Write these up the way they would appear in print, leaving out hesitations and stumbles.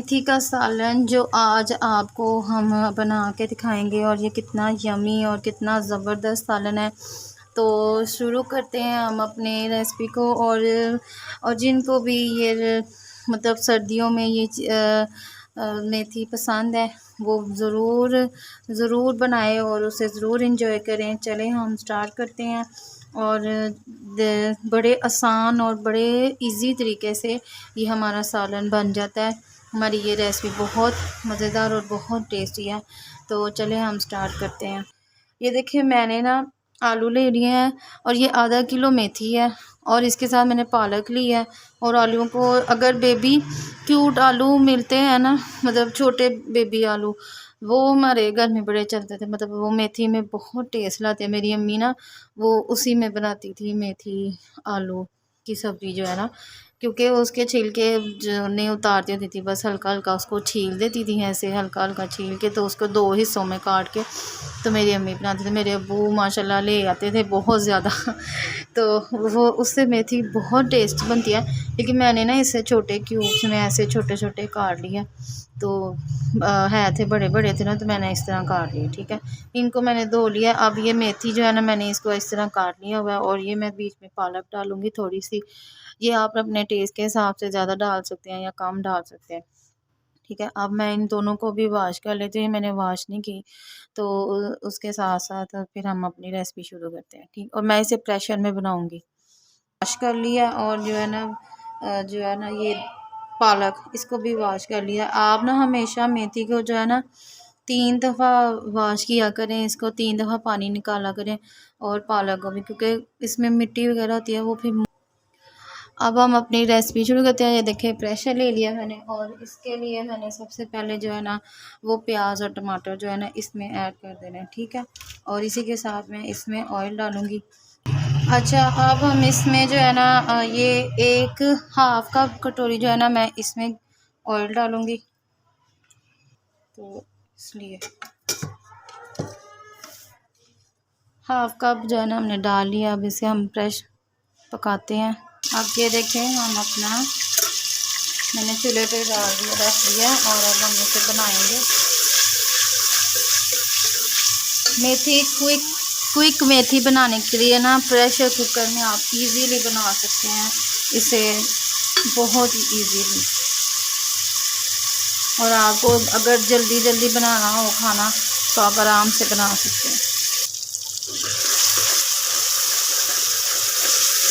मेथी का सालन जो आज आपको हम बना के दिखाएंगे, और ये कितना यमी और कितना ज़बरदस्त सालन है। तो शुरू करते हैं हम अपने रेसिपी को। और जिनको भी ये मतलब सर्दियों में ये मेथी पसंद है वो ज़रूर बनाए और उसे ज़रूर इंजॉय करें। चलें हम स्टार्ट करते हैं। और बड़े आसान और बड़े इजी तरीके से ये हमारा सालन बन जाता है। हमारी ये रेसिपी बहुत मज़ेदार और बहुत टेस्टी है। तो चलें हम स्टार्ट करते हैं। ये देखिए मैंने ना आलू ले लिए हैं और ये आधा किलो मेथी है और इसके साथ मैंने पालक ली है। और आलूओं को अगर बेबी क्यूट आलू मिलते हैं ना, मतलब छोटे बेबी आलू, वो हमारे घर में बड़े चलते थे। मतलब वो मेथी में बहुत टेस्ट लाते हैं। मेरी अम्मी ना वो उसी में बनाती थी मेथी आलू की सब्ज़ी जो है ना, क्योंकि उसके छिलके जो नहीं उतारती होती थी, बस हल्का हल्का उसको छील देती थी, ऐसे हल्का हल्का छील के तो उसको 2 हिस्सों में काट के तो मेरी अम्मी बनाती थी। मेरे अब्बू माशाल्लाह ले आते थे बहुत ज़्यादा तो वो उससे मेथी बहुत टेस्ट बनती है। लेकिन मैंने ना इसे छोटे क्यूब्स में ऐसे छोटे छोटे काट लिया। तो है थे बड़े बड़े थे ना, तो मैंने इस तरह काट लिए। ठीक है, इनको मैंने धो लिया। अब ये मेथी जो है ना, मैंने इसको इस तरह काट लिया हुआ है। और ये मैं बीच में पालक डालूँगी थोड़ी सी। ये आप अपने टेस्ट के हिसाब से ज़्यादा डाल सकते हैं या कम डाल सकते हैं। ठीक है, अब मैं इन दोनों को भी वॉश कर लेती हूँ। मैंने वॉश नहीं की तो उसके साथ साथ फिर हम अपनी रेसिपी शुरू करते हैं। ठीक, और मैं इसे प्रेशर में बनाऊँगी। वॉश कर लिया और जो है ना ये पालक, इसको भी वॉश कर लिया। आप ना हमेशा मेथी को जो है ना 3 दफ़ा वॉश किया करें, इसको 3 दफ़ा पानी निकाला करें। और पालक को भी, क्योंकि इसमें मिट्टी वगैरह होती है वो फिर। अब हम अपनी रेसिपी शुरू करते हैं। ये देखिए प्रेशर ले लिया मैंने और इसके लिए मैंने सबसे पहले जो है ना वो प्याज और टमाटर जो है ना इसमें ऐड कर देना है। ठीक है, और इसी के साथ मैं इसमें ऑयल डालूँगी। अच्छा, अब हम इसमें जो है ना ये एक हाफ़ कप कटोरी जो है ना मैं इसमें ऑयल डालूँगी। तो इसलिए हाफ़ कप जो है ना हमने डाल लिया। अब इसे हम पकाते हैं। अब ये देखें हम अपना मैंने चूल्हे पे रख दिया और अब हम इसे बनाएंगे। मेथी क्विक मेथी बनाने के लिए ना प्रेशर कुकर में आप इजीली बना सकते हैं इसे, बहुत ही इजीली। और आपको अगर जल्दी बनाना हो खाना तो आप आराम से बना सकते हैं।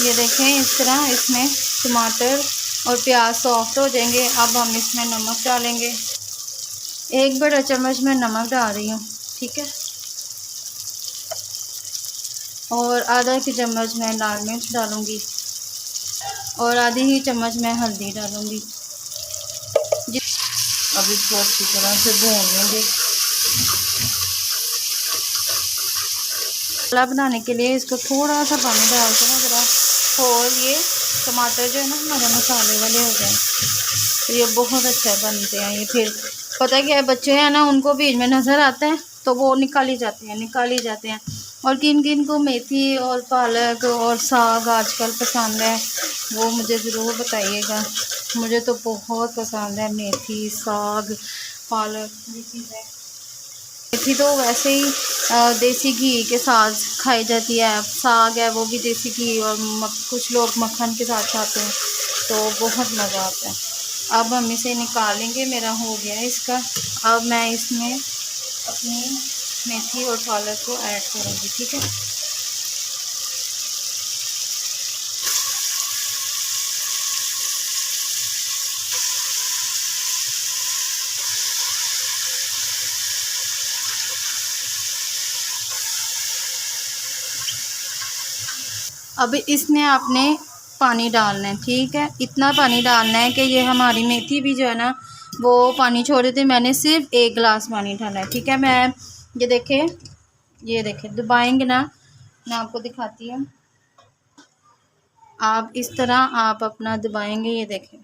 ये देखें इस तरह इसमें टमाटर और प्याज सॉफ्ट हो जाएंगे। अब हम इसमें नमक डालेंगे। 1 बड़ा चम्मच मैं नमक डाल रही हूँ। ठीक है, और आधा की चम्मच मैं लाल मिर्च डालूँगी और आधी ही चम्मच मैं हल्दी डालूँगी। अब इसको अच्छी तरह से भून लेंगे। मसाला बनाने के लिए इसको थोड़ा सा पानी डाल के ना ज़रा, और ये टमाटर जो है ना हमारे मसाले वाले हो जाए तो ये बहुत अच्छा बनते हैं। ये फिर पता क्या है, बच्चे हैं ना उनको बीच में नज़र आता है तो वो निकाल ही जाते हैं। और किन किन को मेथी और पालक और साग आजकल पसंद है वो मुझे ज़रूर बताइएगा। मुझे तो बहुत पसंद है मेथी, साग, पालक, ये चीज़ें। मेथी तो वैसे ही देसी घी के साथ खाई जाती है। साग है वो भी देसी घी और कुछ लोग मक्खन के साथ खाते हैं तो बहुत मज़ा आता है। अब हम इसे निकालेंगे। मेरा हो गया है इसका। अब मैं इसमें अपनी मेथी और पालक को ऐड करूँगी। ठीक है, अब इसमें आपने पानी डालना है। ठीक है, इतना पानी डालना है कि ये हमारी मेथी भी जो है ना वो पानी छोड़ देती है। मैंने सिर्फ 1 गिलास पानी डाला है। ठीक है, मैं ये देखें दबाएंगे ना, मैं आपको दिखाती हूँ। आप इस तरह आप अपना दबाएंगे, ये देखें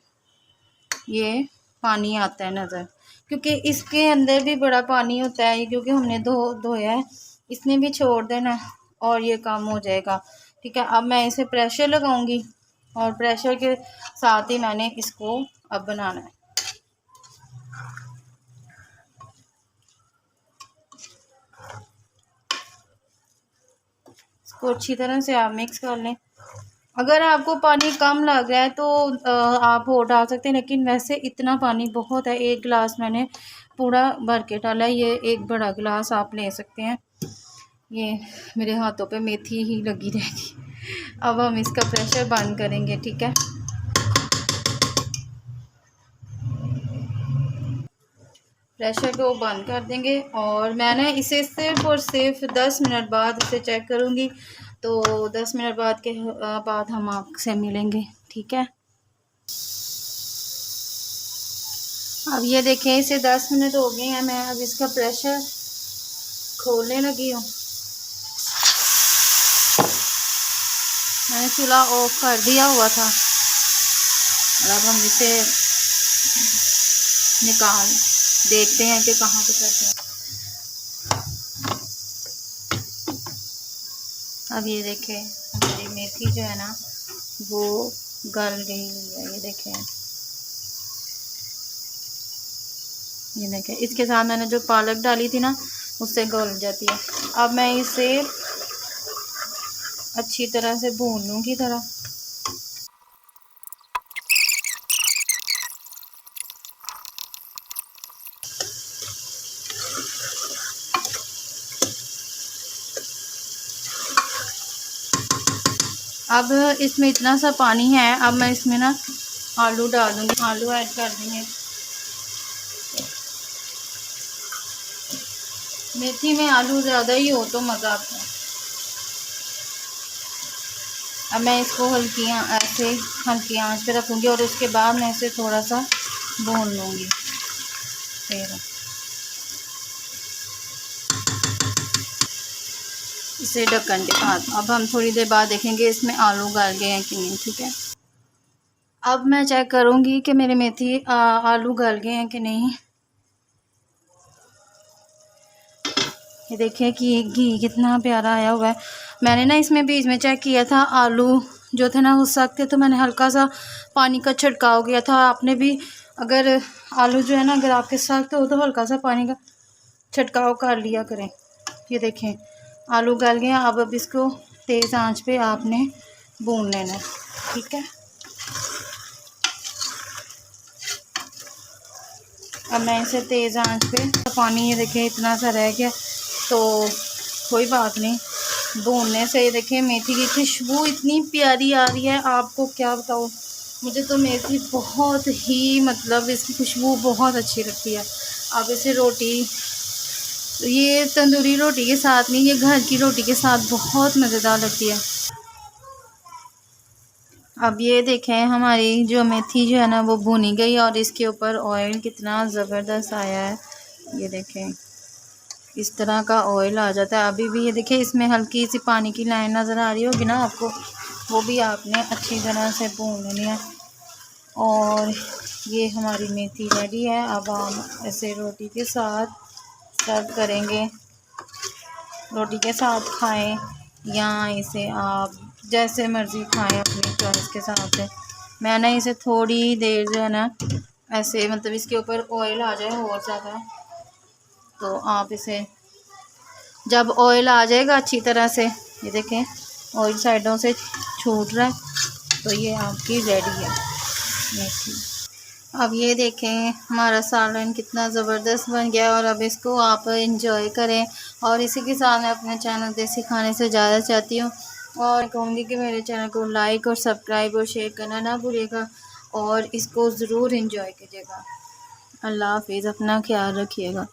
ये पानी आता है नज़र, क्योंकि इसके अंदर भी बड़ा पानी होता है। क्योंकि हमने धोया है, इसने भी छोड़ देना और ये काम हो जाएगा। ठीक है, अब मैं इसे प्रेशर लगाऊंगी और प्रेशर के साथ ही मैंने इसको अब बनाना है। इसको अच्छी तरह से आप मिक्स कर लें। अगर आपको पानी कम लग रहा है तो आप और डाल सकते हैं, लेकिन वैसे इतना पानी बहुत है। 1 गिलास मैंने पूरा भर के डाला है, ये एक बड़ा गिलास आप ले सकते हैं। ये मेरे हाथों पे मेथी ही लगी रहेगी। अब हम इसका प्रेशर बंद करेंगे, ठीक है। प्रेशर को बंद कर देंगे और मैंने इसे सिर्फ और सिर्फ 10 मिनट बाद इसे चेक करूँगी। तो 10 मिनट बाद हम आपसे मिलेंगे, ठीक है। अब ये देखें, इसे 10 मिनट हो गए हैं। मैं अब इसका प्रेशर खोलने लगी हूँ। मैंने चूल्हा ऑफ कर दिया हुआ था और अब हम इसे निकाल देखते हैं कि कहाँ पे करते हैं। अब ये देखें, हमारी मेथी जो है ना वो गल गई हुई है। ये देखें, इसके साथ मैंने जो पालक डाली थी ना उससे गल जाती है। अब मैं इसे अच्छी तरह से भून लूँगी ज़रा। अब इसमें इतना सा पानी है, अब मैं इसमें ना आलू डाल दूँगी, आलू ऐड कर देंगे। मेथी में आलू ज़्यादा ही हो तो मज़ा आता है। अब मैं इसको हल्की आंच पे रखूँगी और उसके बाद मैं इसे थोड़ा सा भून लूँगी। फिर इसे ढक्कन के साथ अब हम थोड़ी देर बाद देखेंगे इसमें आलू गल गए हैं कि नहीं, ठीक है। अब मैं चेक करूँगी कि मेरे मेथी आलू गल गए हैं कि नहीं। ये देखिए कि घी कितना प्यारा आया हुआ है। मैंने ना इसमें बीच में चेक किया था, आलू जो थे ना वो सख्त थे, तो मैंने हल्का सा पानी का छिड़काव किया था। आपने भी अगर आलू जो है ना अगर आपके सख्त हो तो हल्का सा पानी का छिड़काव कर लिया करें। ये देखें आलू गल गए। अब इसको तेज़ आंच पे आपने भून लेना है, ठीक है। अब मैं इसे तेज़ आंच पे, पानी ये देखें इतना सा रह गया तो कोई बात नहीं, भूनने से ये देखें मेथी की खुशबू इतनी प्यारी आ रही है, आपको क्या बताऊँ। मुझे तो मेथी बहुत ही मतलब इसकी खुशबू बहुत अच्छी लगती है। अब इसे ये तंदूरी रोटी के साथ नहीं, ये घर की रोटी के साथ बहुत मज़ेदार लगती है। अब ये देखें हमारी जो मेथी जो है ना वो भुनी गई और इसके ऊपर ऑयल कितना ज़बरदस्त आया है। ये देखें इस तरह का ऑयल आ जाता है। अभी भी ये देखें इसमें हल्की सी पानी की लाइन नज़र आ रही होगी ना आपको, वो भी आपने अच्छी तरह से भून लेनी है। और ये हमारी मेथी रेडी है। अब हम इसे रोटी के साथ सर्व करेंगे, रोटी के साथ खाएं या इसे आप जैसे मर्ज़ी खाएं अपनी चॉइस के साथ। मैंने इसे थोड़ी देर जो है ना ऐसे मतलब इसके ऊपर ऑयल आ जाए और ज़्यादा, तो आप इसे जब ऑयल आ जाएगा अच्छी तरह से, ये देखें ऑयल साइडों से छूट रहा है तो ये आपकी रेडी है मेथी। अब ये देखें हमारा सालन कितना ज़बरदस्त बन गया और अब इसको आप इंजॉय करें। और इसी के साथ मैं अपने चैनल देसी खाने से ज़्यादा चाहती हूँ और कहूँगी कि मेरे चैनल को लाइक और सब्सक्राइब और शेयर करना ना भूलिएगा और इसको ज़रूर इंजॉय कीजिएगा। अल्लाह हाफिज़, अपना ख्याल रखिएगा।